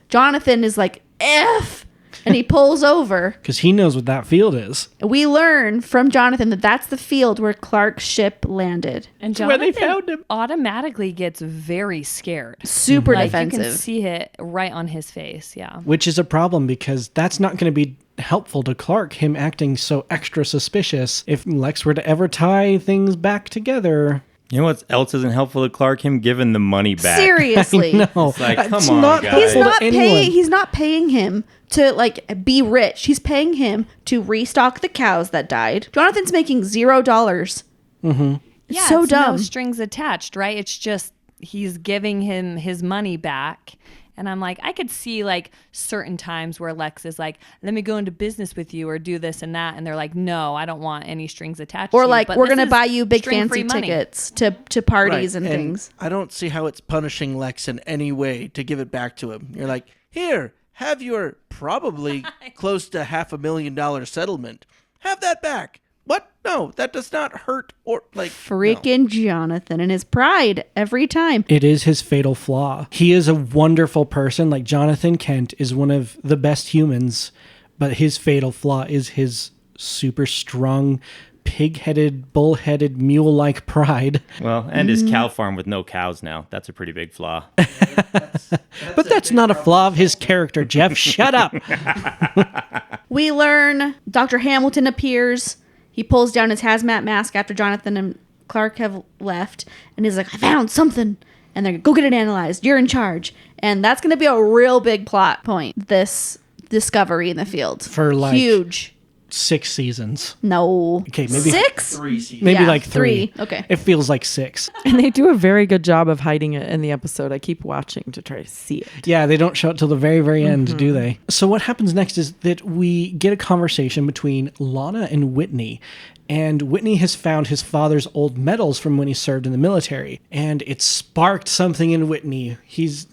Jonathan is like, F! And he pulls over.
Because he knows what that field is.
We learn from Jonathan that that's the field where Clark's ship landed.
And
where they
Jonathan
found him.
automatically gets very scared.
Super
Like you
defensive.
can see it right on his face. Yeah.
Which is a problem because that's not going to be helpful to Clark, him acting so extra suspicious. If Lex were to ever tie things back together.
You know what else isn't helpful to Clark? Him giving the money back.
Seriously.
No,
It's like, come
It's
on,
not
guys.
He's
helpful
not
to anyone.
paying. He's not paying him to like be rich. He's paying him to restock the cows that died. Jonathan's making $0.
Yeah,
so
it's
dumb.
no strings attached, right? It's just he's giving him his money back. And I'm like, I could see like certain times where Lex is like, let me go into business with you or do this and that. And they're like, no, I don't want any strings attached.
Or
to you.
like,
But
we're
this
gonna
is
buy you big
string-free
fancy
money.
tickets to parties and things.
I don't see how it's punishing Lex in any way to give it back to him. You're like, here, have your probably close to $500,000 settlement. Have that back. What? No, that does not hurt or like
Freaking Jonathan and his pride every time.
It is his fatal flaw. He is a wonderful person. Like Jonathan Kent is one of the best humans, but his fatal flaw is his super strong, pig-headed, bull-headed, mule-like pride.
Well, and his cow farm with no cows now. That's a pretty big flaw.
But that's not a flaw of his character, Jeff. Shut up.
We learn Dr. Hamilton appears. He pulls down his hazmat mask after Jonathan and Clark have left, and he's like, I found something. And they're like, go get it analyzed. You're in charge. And that's going to be a real big plot point, this discovery in the field.
For, like,
huge.
6 seasons.
No.
Okay, maybe
6?
3 seasons.
Maybe
Yeah,
like 3.
3. Okay.
It feels like 6.
And they do a very good job of hiding it in the episode. I keep watching to try to see it.
Yeah, they don't show it till the very, very end, do they? So what happens next is that we get a conversation between Lana and Whitney. And Whitney has found his father's old medals from when he served in the military. And it sparked something in Whitney. He's,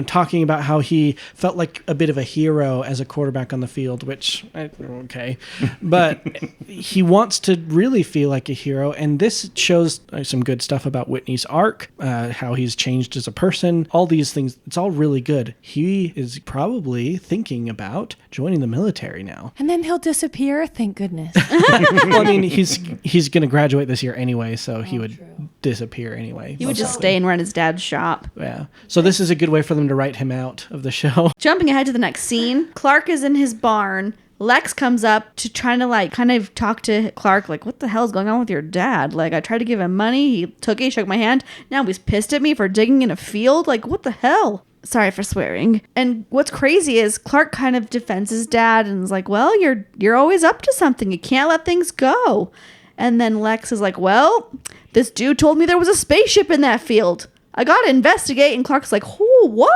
talking about how he felt like a bit of a hero as a quarterback on the field, which, okay. But he wants to really feel like a hero. And this shows some good stuff about Whitney's arc, how he's changed as a person, all these things. It's all really good. He is probably thinking about joining the military now.
And then he'll disappear. Thank goodness.
Well, I mean, he's going to graduate this year anyway, so he would disappear anyway.
He would just stay and run his dad's shop.
Yeah. So this is a good way for them to write him out of the show.
Jumping ahead to the next scene, Clark is in his barn. Lex comes up to trying to kind of talk to Clark, like, what the hell is going on with your dad? Like, I tried to give him money. He took it, he shook my hand. Now he's pissed at me for digging in a field. Like, what the hell? Sorry for swearing. And what's crazy is Clark kind of defends his dad and is like, well, you're always up to something. You can't let things go. And then Lex is like, well, this dude told me there was a spaceship in that field. I got to investigate. And Clark's like, oh, what?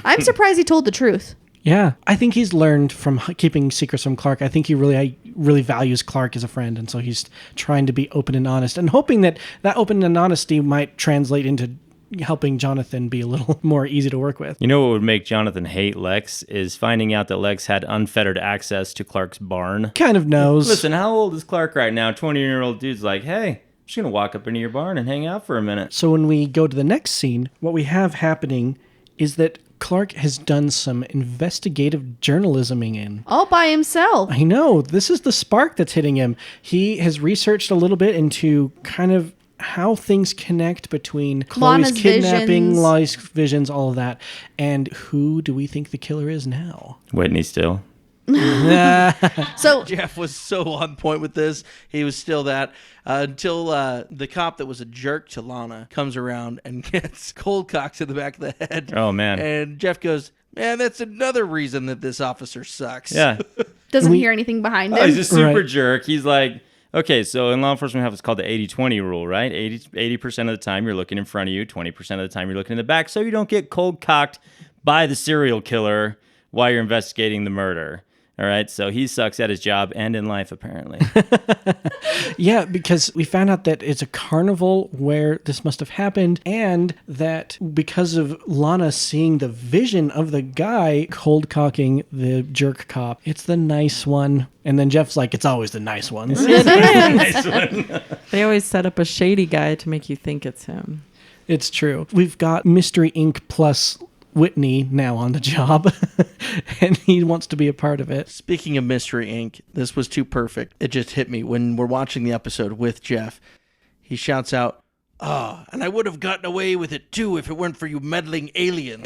I'm surprised he told the truth.
Yeah. I think he's learned from keeping secrets from Clark. I think he really values Clark as a friend. And so he's trying to be open and honest and hoping that open and honesty might translate into helping Jonathan be a little more easy to work with.
You know what would make Jonathan hate Lex is finding out that Lex had unfettered access to Clark's barn.
Kind of knows.
Listen, how old is Clark right now? 20-year-old dude's like, hey, I'm just going to walk up into your barn and hang out for a minute.
So when we go to the next scene, what we have happening is that Clark has done some investigative journalisming in.
All by himself.
I know. This is the spark that's hitting him. He has researched a little bit into kind of how things connect between Chloe's
Lana's
kidnapping,
visions.
Lana's visions, all of that. And who do we think the killer is now?
Whitney still.
So
Jeff was so on point with this. He was still that until the cop that was a jerk to Lana comes around and gets cold cocks in the back of the head.
Oh, man.
And Jeff goes, Man, that's another reason that this officer sucks.
Yeah.
Doesn't hear anything behind him.
Oh, he's a super
Right.
jerk. He's like, okay, so in law enforcement, we have what's called the 80-20 rule, right? 80% of the time you're looking in front of you, 20% of the time you're looking in the back, so you don't get cold-cocked by the serial killer while you're investigating the murder. All right, so he sucks at his job and in life, apparently.
Yeah, because we found out that it's a carnival where this must have happened, and that because of Lana seeing the vision of the guy cold cocking the jerk cop, it's the nice one. And then Jeff's like, it's always the nice ones.
Nice one.
They always set up a shady guy to make you think it's him.
It's true. We've got Mystery Inc. plus Whitney now on the job, and he wants to be a part of it.
Speaking of Mystery Inc., this was too perfect. It just hit me when we're watching the episode with Jeff. He shouts out, and I would have gotten away with it too if it weren't for you meddling aliens.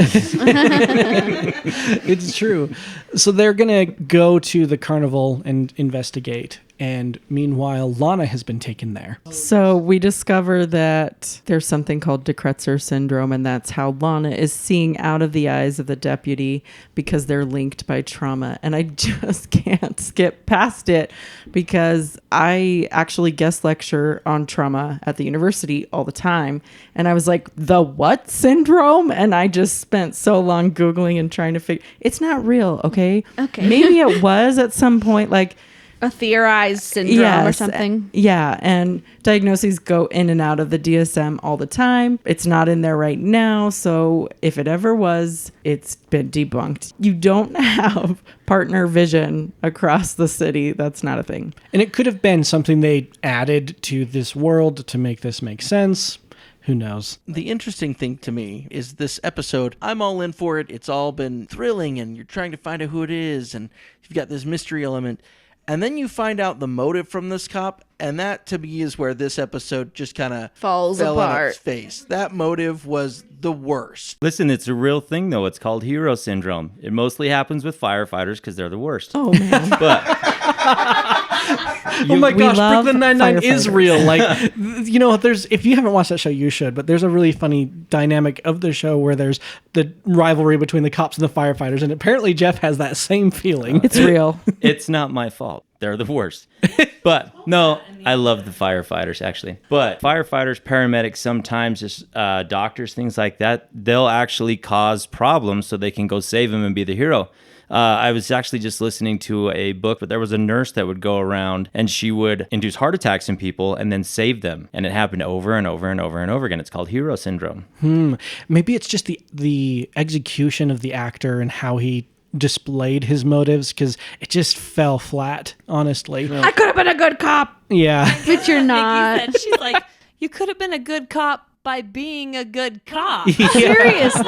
It's true. So they're going to go to the carnival and investigate. And meanwhile, Lana has been taken there.
So we discover that there's something called de Kretzer syndrome, and that's how Lana is seeing out of the eyes of the deputy because they're linked by trauma. And I just can't skip past it because I actually guest lecture on trauma at the university all the time. And I was like, the what syndrome? And I just spent so long Googling and trying to figure, it's not real, okay?
Okay.
Maybe it was at some point, like,
A theorized syndrome or something.
Yeah, and diagnoses go in and out of the DSM all the time. It's not in there right now, so if it ever was, it's been debunked. You don't have partner vision across the city. That's not a thing.
And it could have been something they added to this world to make this make sense. Who knows?
The interesting thing to me is this episode, I'm all in for it. It's all been thrilling, and you're trying to find out who it is, and you've got this mystery element. And then you find out the motive from this cop, and that to me is where this episode just kind of
Falls
fell on
apart.
its face. That motive was the worst.
Listen, it's a real thing, though. It's called hero syndrome. It mostly happens with firefighters because they're the worst.
Oh, man.
But
Oh my
we
gosh,
love
Brooklyn Nine-Nine is
firefighters.
real. Like, you know, if you haven't watched that show, you should. But there's a really funny dynamic of the show where there's the rivalry between the cops and the firefighters, and apparently Jeff has that same feeling.
It's real.
it's not my fault. They're the worst. But no, I love the firefighters, actually. But firefighters, paramedics, sometimes just doctors, things like that, they'll actually cause problems so they can go save them and be the hero. I was actually just listening to a book, but there was a nurse that would go around and she would induce heart attacks in people and then save them. And it happened over and over and over and over again. It's called hero syndrome.
Maybe it's just the execution of the actor and how he displayed his motives, because it just fell flat, honestly.
I could have been a good cop,
Yeah.
but you're not.
Nikki said, she's like, you could have been a good cop by being a good cop.
Seriously.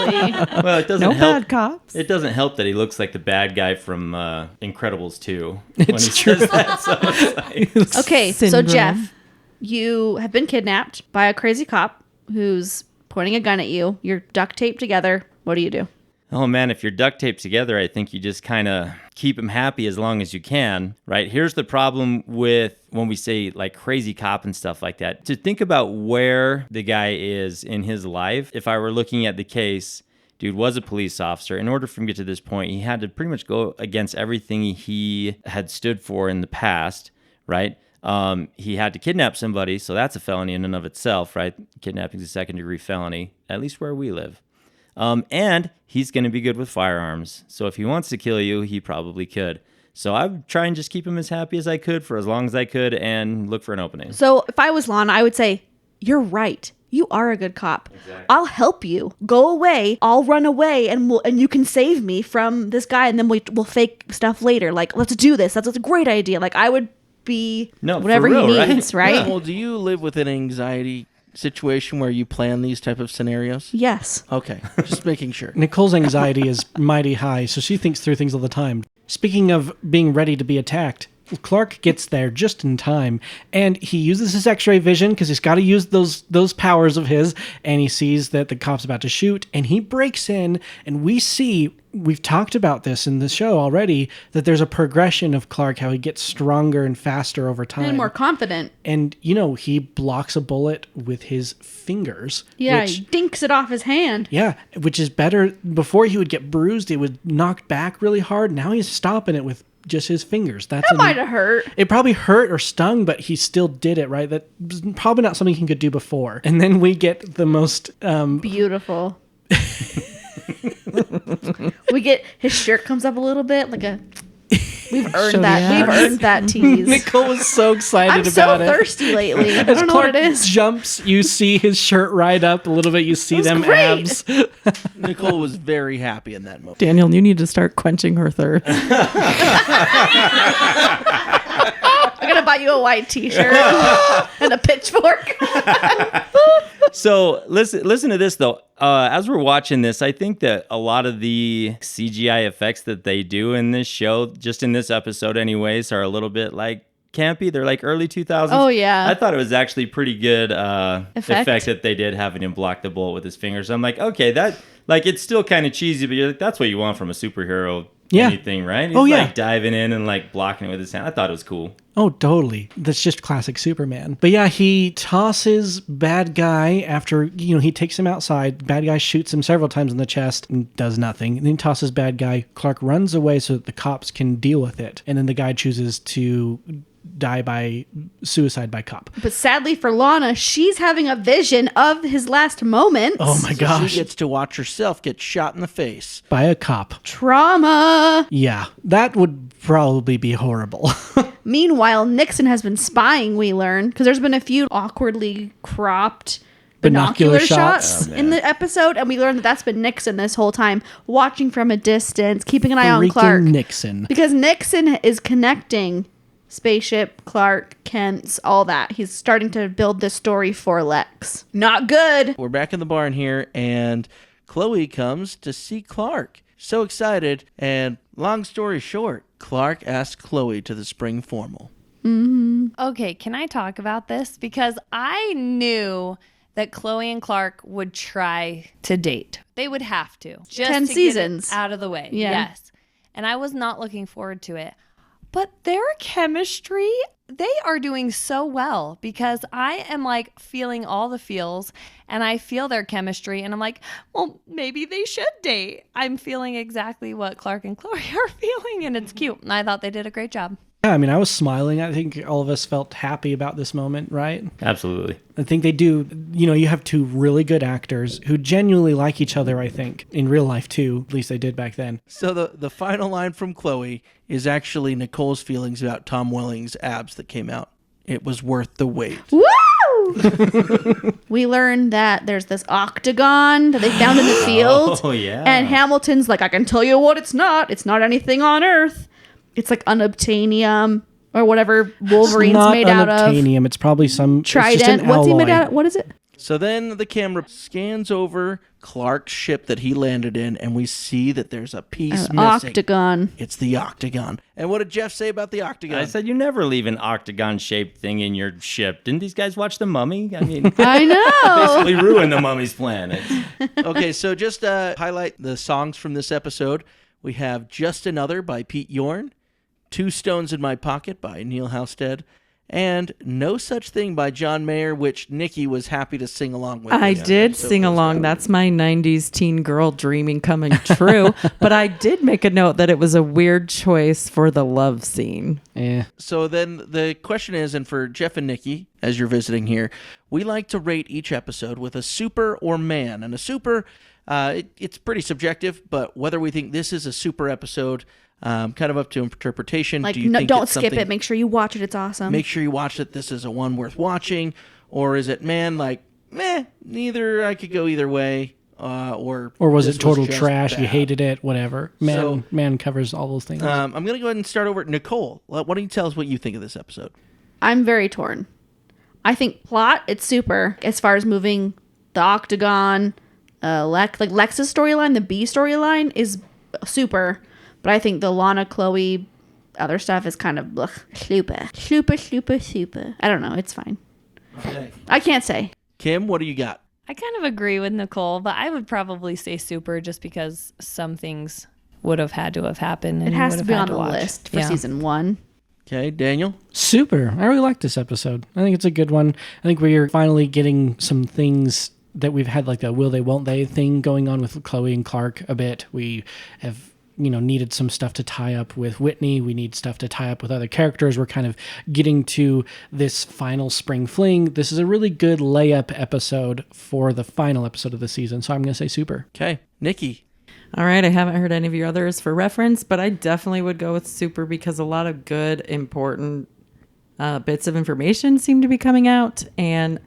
Well, it doesn't
No
help.
bad cops.
It doesn't help that he looks like the bad guy from Incredibles 2.
It's true.
Says that, so it's like,
Okay, so
Syndrome.
Jeff, you have been kidnapped by a crazy cop who's pointing a gun at you. You're duct taped together. What do you do?
oh man, if you're duct taped together, I think you just kind of keep him happy as long as you can, right? Here's the problem with when we say like crazy cop and stuff like that. To think about where the guy is in his life, if I were looking at the case, dude was a police officer. In order for him to get to this point, he had to pretty much go against everything he had stood for in the past, right? He had to kidnap somebody, so that's a felony in and of itself, right? Kidnapping is a second-degree felony, at least where we live. And he's going to be good with firearms. So if he wants to kill you, he probably could. So I would try and just keep him as happy as I could for as long as I could and look for an opening.
So if I was Lana, I would say, you're right. You are a good cop. Exactly. I'll help you. Go away. I'll run away, and you can save me from this guy, and then we'll fake stuff later. Like, let's do this. That's a great idea. Like, I would be whatever
for real,
he
right?
needs, right?
Yeah, well, do you live with an anxiety situation where you plan these type of scenarios?
Yes.
Okay, just making sure.
Nicole's anxiety is mighty high, so she thinks through things all the time. Speaking of being ready to be attacked, Clark gets there just in time, and he uses his X-ray vision because he's got to use those powers of his, and he sees that the cop's about to shoot, and he breaks in, and we've talked about this in the show already, that there's a progression of Clark, how he gets stronger and faster over time.
And more confident.
And, he blocks a bullet with his fingers.
Yeah, he dinks it off his hand.
Yeah, which is better. Before he would get bruised, it would knock back really hard. Now he's stopping it with just his fingers.
That might have hurt.
It probably hurt or stung, but he still did it, right? That was probably not something he could do before. And then we get the most...
beautiful. We get his shirt comes up a little bit, like a... We've earned that. We've earned that tease.
Nicole was so excited
I'm
about
so
it.
thirsty lately. I
As
don't know
Clark
what it is.
jumps, you see his shirt ride up a little bit. You see them
great.
abs.
Nicole was very happy in that moment.
Daniel, you need to start quenching her thirst.
I'm gonna buy you a white T-shirt and a pitchfork.
So listen to this though. As we're watching this, I think that a lot of the CGI effects that they do in this show, just in this episode anyways, are a little bit like campy. They're like early 2000s.
Oh, yeah.
I thought it was actually pretty good
Effect
that they did having him block the bullet with his fingers. I'm like, okay, that like it's still kind of cheesy, but you're like, that's what you want from a superhero.
Yeah.
Anything, right? He's like diving in and like blocking it with his hand. I thought it was cool.
Oh, totally. That's just classic Superman. But yeah, he tosses bad guy after, he takes him outside. Bad guy shoots him several times in the chest and does nothing. And then he tosses bad guy. Clark runs away so that the cops can deal with it. And then the guy chooses to die by suicide by cop.
But sadly for Lana, she's having a vision of his last moments.
Oh my gosh.
She gets to watch herself get shot in the face.
By a cop.
Trauma.
Yeah, that would probably be horrible.
Meanwhile, Nixon has been spying, we learn, because there's been a few awkwardly cropped binocular shots in the episode, and we learned that that's been Nixon this whole time, watching from a distance, keeping an eye on Clark.
Nixon.
Because Nixon is connecting Spaceship, Clark, Kent's, all that. He's starting to build this story for Lex. Not good.
We're back in the barn here, and Chloe comes to see Clark. So excited, and long story short, Clark asked Chloe to the spring formal.
Okay, can I talk about this? Because I knew that Chloe and Clark would try to date. They would have to. Just
10
to
seasons.
Get it out of the way.
Yeah.
Yes. And I was not looking forward to it. But their chemistry, they are doing so well because I am like feeling all the feels and I feel their chemistry and I'm like, well, maybe they should date. I'm feeling exactly what Clark and Chloe are feeling and it's cute. And I thought they did a great job.
Yeah, I mean, I was smiling. I think all of us felt happy about this moment, right?
Absolutely.
I think they do. You have two really good actors who genuinely like each other, I think, in real life too. At least they did back then.
So the final line from Chloe is actually Nicole's feelings about Tom Welling's abs that came out. It was worth the wait.
Woo! We learned that there's this octagon that they found in the field.
Oh, yeah.
And Hamilton's like, I can tell you what it's not. It's not anything on Earth. It's like unobtainium or whatever Wolverine's made out of.
Unobtainium. It's probably some
Trident.
It's just an
What's he
alloy.
made out of? What is it?
So then the camera scans over Clark's ship that he landed in, and we see that there's a piece missing.
Octagon.
It's the octagon. And what did Jeff say about the octagon?
I said you never leave an octagon-shaped thing in your ship. Didn't these guys watch The Mummy? I mean,
I know.
basically ruined the Mummy's planet.
Okay, so just highlight the songs from this episode. We have Just Another by Pete Yorn, Two Stones in My Pocket by Neil Halstead, and No Such Thing by John Mayer, which Nicky was happy to sing along with.
I did sing along. That's my 90s teen girl dreaming coming true. But I did make a note that it was a weird choice for the love scene.
Yeah.
So then the question is, and for Jeff and Nicky, as you're visiting here, we like to rate each episode with a super or man. And a super, it's pretty subjective, but whether we think this is a super episode, kind of up to interpretation.
Like,
Do you think
don't
it's
skip
something-
it. Make sure you watch it. It's awesome.
Make sure you watch it. This is a one worth watching. Or is it, man, like, meh, neither, I could go either way. Or
was
this
it total
just
trash? You
bad.
hated it, whatever. Man covers all those things.
I'm going to go ahead and start over at Nicole. Why don't you tell us what you think of this episode?
I'm very torn. I think plot, it's super. As far as moving the octagon, Lex's storyline, the B storyline is super. But I think the Lana Chloe other stuff is kind of blech, super. I don't know. It's fine.
Okay.
I can't say.
Kim, what do you got?
I kind of agree with Nicole, but I would probably say super just because some things would have had to have happened. And
It has
you
to
would
be
have
on
had
the
watch.
list for
Yeah.
season 1.
Okay, Daniel?
Super. I really like this episode. I think it's a good one. I think we're finally getting some things that we've had, like a will they, won't they thing going on with Chloe and Clark a bit. We have, needed some stuff to tie up with Whitney. We need stuff to tie up with other characters. We're kind of getting to this final spring fling. This is a really good layup episode for the final episode of the season. So I'm going to say super.
Okay, Nikki?
All right, I haven't heard any of your others for reference, but I definitely would go with super because a lot of good, important bits of information seem to be coming out. And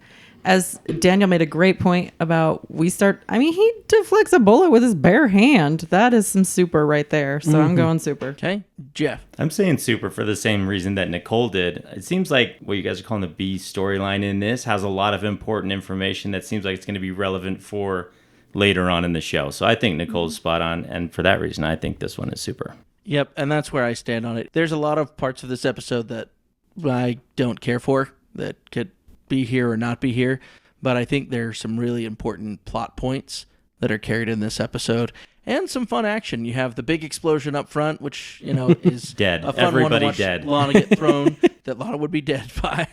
as Daniel made a great point about he deflects a bullet with his bare hand. That is some super right there. So I'm going super.
Okay, Jeff?
I'm saying super for the same reason that Nicole did. It seems like what you guys are calling the B storyline in this has a lot of important information that seems like it's going to be relevant for later on in the show. So I think Nicole's spot on. And for that reason, I think this one is super.
Yep, and that's where I stand on it. There's a lot of parts of this episode that I don't care for that could be here or not be here, but I think there's some really important plot points that are carried in this episode and some fun action. You have the big explosion up front, which is
Dead.
a fun
Everybody
one to watch
dead.
Lana get thrown that Lana would be dead by.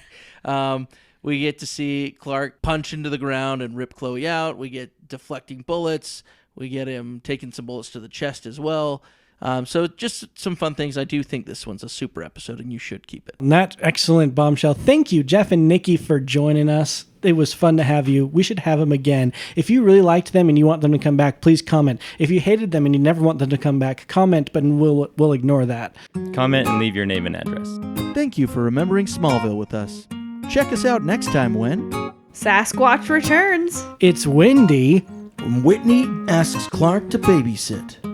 We get to see Clark punch into the ground and rip Chloe out. We get deflecting bullets. We get him taking some bullets to the chest as well. So just some fun things. I do think this one's a super episode, and you should keep it.
And that excellent bombshell. Thank you, Jeff and Nikki, for joining us. It was fun to have you. We should have them again. If you really liked them and you want them to come back, please comment. If you hated them and you never want them to come back, comment, but we'll ignore that.
Comment and leave your name and address.
Thank you for remembering Smallville with us. Check us out next time when
Sasquatch returns.
It's windy.
Whitney asks Clark to babysit.